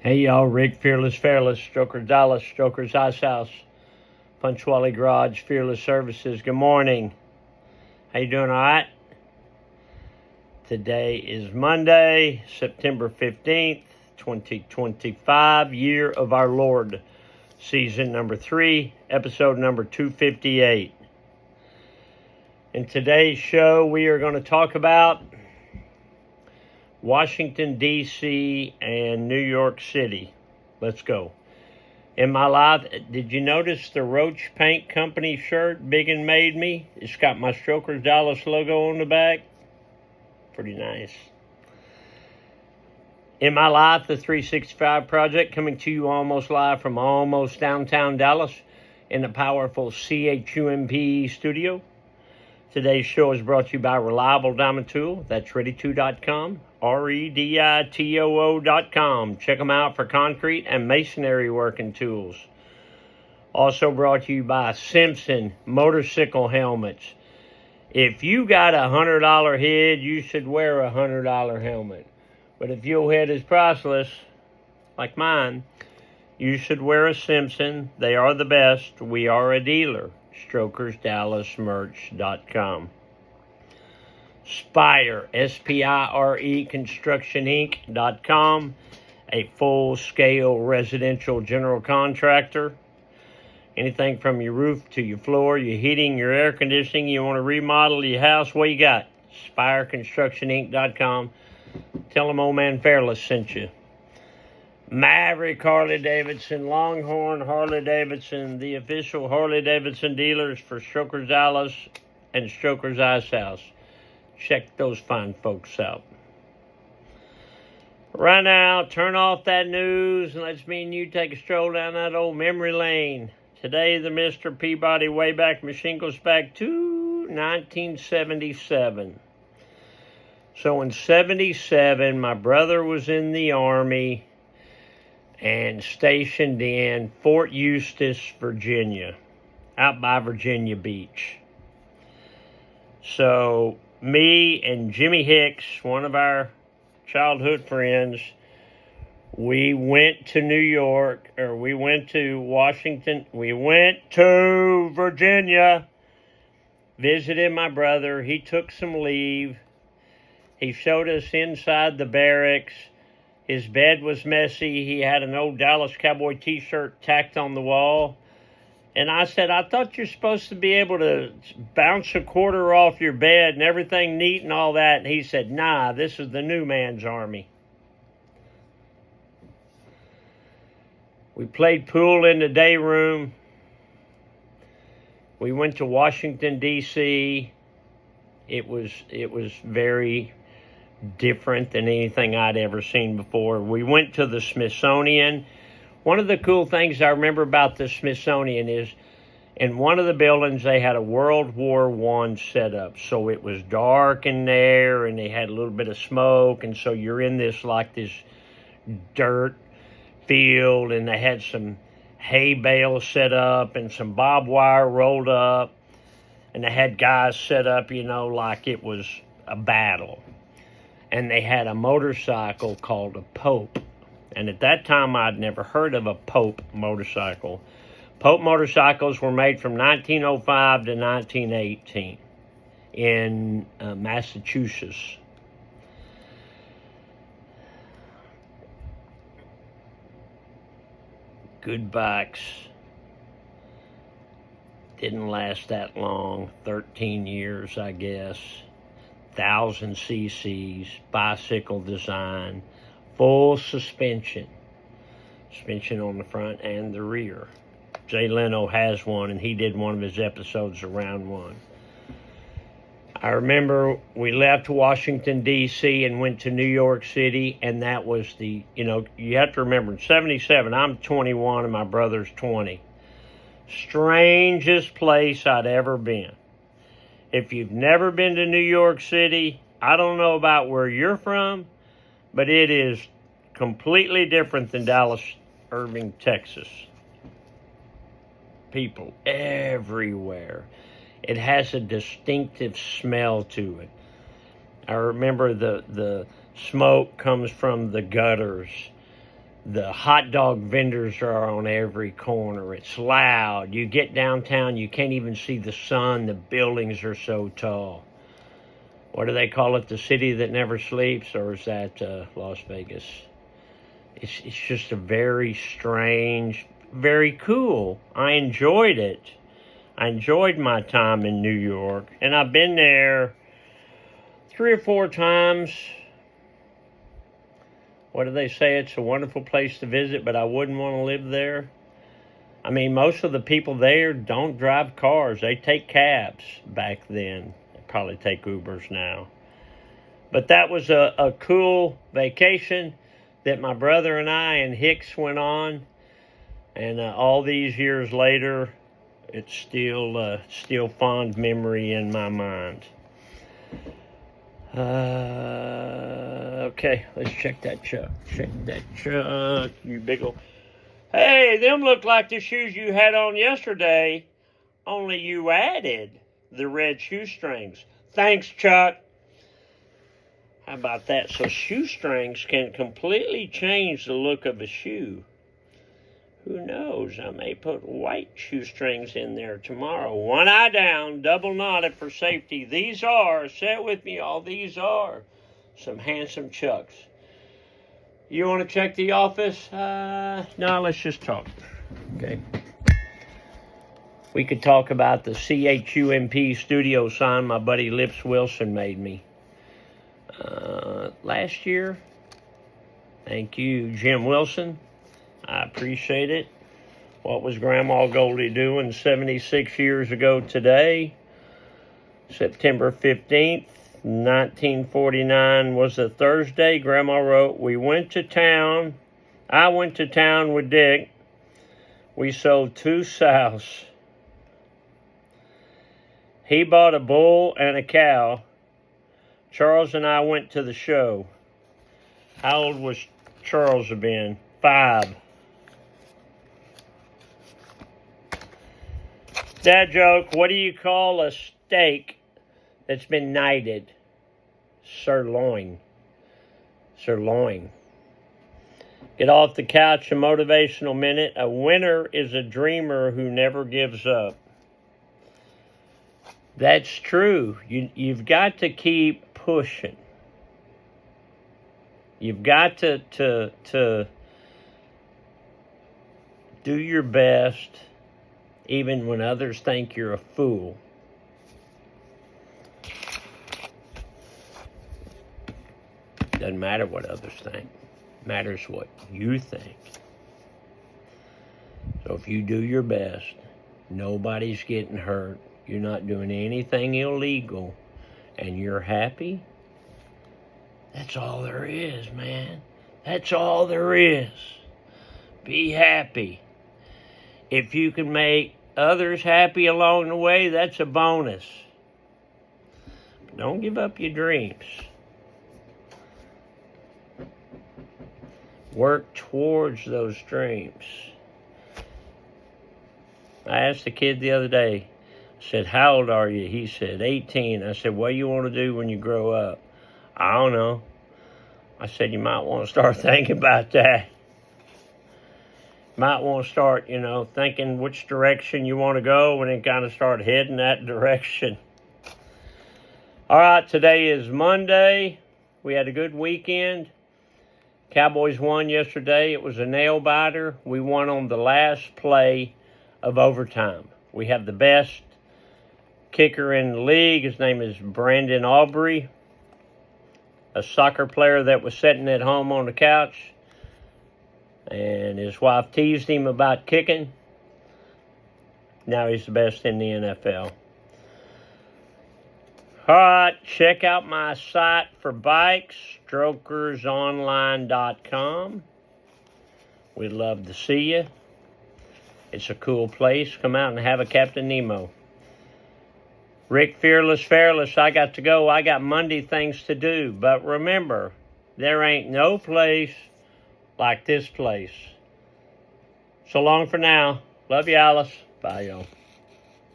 Hey y'all, Rick, Fearless Fairless, Strokers Dallas, Strokers Ice House, Punctuality Garage, Fearless Services. Good morning. How you doing, all right? Today is Monday, September 15th, 2025, year of our Lord, season number 3, episode number 258. In today's show, we are going to talk about Washington, D.C. and New York City. Let's go. In my life, did you notice the Roach Paint Company shirt, Big and Made Me? It's got my Strokers Dallas logo on the back. Pretty nice. In my life, the 365 Project, coming to you almost live from almost downtown Dallas in the powerful CHUMP studio. Today's show is brought to you by Reliable Diamond Tool. That's ready2.com, REDITOO.com. Check them out for concrete and masonry working tools. Also brought to you by Simpson Motorcycle Helmets. If you got a $100 head, you should wear a $100 helmet. But if your head is priceless, like mine, you should wear a Simpson. They are the best. We are a dealer. StrokersDallasMerch.com. Spire, S-P-I-R-E, ConstructionInc.com, a full-scale residential general contractor. Anything from your roof to your floor, your heating, your air conditioning, you want to remodel your house, what you got? SpireConstructionInc.com. Tell them Old Man Fairless sent you. Maverick Harley-Davidson, Longhorn Harley-Davidson, the official Harley-Davidson dealers for Strokers Dallas and Strokers Ice House. Check those fine folks out. Right now, turn off that news and let's me and you take a stroll down that old memory lane. Today, the Mr. Peabody Wayback Machine goes back to 1977. So in 77, my brother was in the Army and stationed in Fort Eustis, Virginia, out by Virginia Beach. So me and Jimmy Hicks, one of our childhood friends, we went to New York, or we went to Washington, we went to Virginia, visited my brother. He took some leave. He showed us inside the barracks. His bed was messy. He had an old Dallas Cowboy t-shirt tacked on the wall. And I said, I thought you're supposed to be able to bounce a quarter off your bed and everything neat and all that. And he said, nah, this is the new man's army. We played pool in the day room. We went to Washington, D.C. It was very different than anything I'd ever seen before. We went to the Smithsonian. One of the cool things I remember about the Smithsonian is in one of the buildings they had a World War I set up. So it was dark in there and they had a little bit of smoke, and so you're in this dirt field, and they had some hay bales set up and some barbed wire rolled up, and they had guys set up, like it was a battle. And they had a motorcycle called a Pope. And at that time, I'd never heard of a Pope motorcycle. Pope motorcycles were made from 1905 to 1918 in Massachusetts. Good bikes. Didn't last that long, 13 years, I guess. 1,000 cc's, bicycle design, full suspension on the front and the rear. Jay Leno has one, and he did one of his episodes around one. I remember we left Washington, D.C. and went to New York City, and that was you have to remember, in 77, I'm 21 and my brother's 20. Strangest place I'd ever been. If you've never been to New York City, I don't know about where you're from, but it is completely different than Dallas, Irving, Texas. People everywhere. It has a distinctive smell to it. I remember the smoke comes from the gutters. The hot dog vendors are on every corner. It's loud. You get downtown, you can't even see the sun. The buildings are so tall. What do they call it? The city that never sleeps? Or is that Las Vegas? It's just a very strange, very cool. I enjoyed it. I enjoyed my time in New York. And I've been there 3 or 4 times. What do they say? It's a wonderful place to visit, but I wouldn't want to live there. I mean, most of the people there don't drive cars. They take cabs back then. They probably take Ubers now. But that was a cool vacation that my brother and I and Hicks went on. And all these years later, it's still fond memory in my mind. Okay, let's check that truck. Check that truck, you big ol'... Hey, them look like the shoes you had on yesterday, only you added the red shoestrings. Thanks, Chuck. How about that? So shoestrings can completely change the look of a shoe. Who knows? I may put white shoestrings in there tomorrow. One eye down, double knotted for safety. These are, say it with me, all these are some handsome Chucks. You want to check the office? No, let's just talk. Okay. We could talk about the CHUMP studio sign my buddy Lips Wilson made me last year. Thank you, Jim Wilson. I appreciate it. What was Grandma Goldie doing 76 years ago today? September 15th, 1949 was a Thursday. Grandma wrote, we went to town. I went to town with Dick. We sold 2 sows. He bought a bull and a cow. Charles and I went to the show. How old was Charles have been? 5. Dad joke, what do you call a steak that's been knighted? Sirloin. Sirloin. Get off the couch, a motivational minute. A winner is a dreamer who never gives up. That's true. You've got to keep pushing. You've got to do your best, even when others think you're a fool. Doesn't matter what others think. Matters what you think. So if you do your best, nobody's getting hurt, you're not doing anything illegal, and you're happy, that's all there is, man. That's all there is. Be happy. If you can make others happy along the way, that's a bonus. But don't give up your dreams. Work towards those dreams. I asked the kid the other day, I said, how old are you? He said, 18. I said, what do you want to do when you grow up? I don't know. I said, you might want to start thinking about that. Might want to start, thinking which direction you want to go and then kind of start heading that direction. All right, today is Monday. We had a good weekend. Cowboys won yesterday. It was a nail biter. We won on the last play of overtime. We have the best kicker in the league. His name is Brandon Aubrey, a soccer player that was sitting at home on the couch. And his wife teased him about kicking. Now he's the best in the NFL. All right, check out my site for bikes, strokersonline.com. We'd love to see you. It's a cool place. Come out and have a Captain Nemo. Rick Fearless, I got to go. I got Monday things to do. But remember, there ain't no place like this place. So long for now. Love you, Alice. Bye, y'all.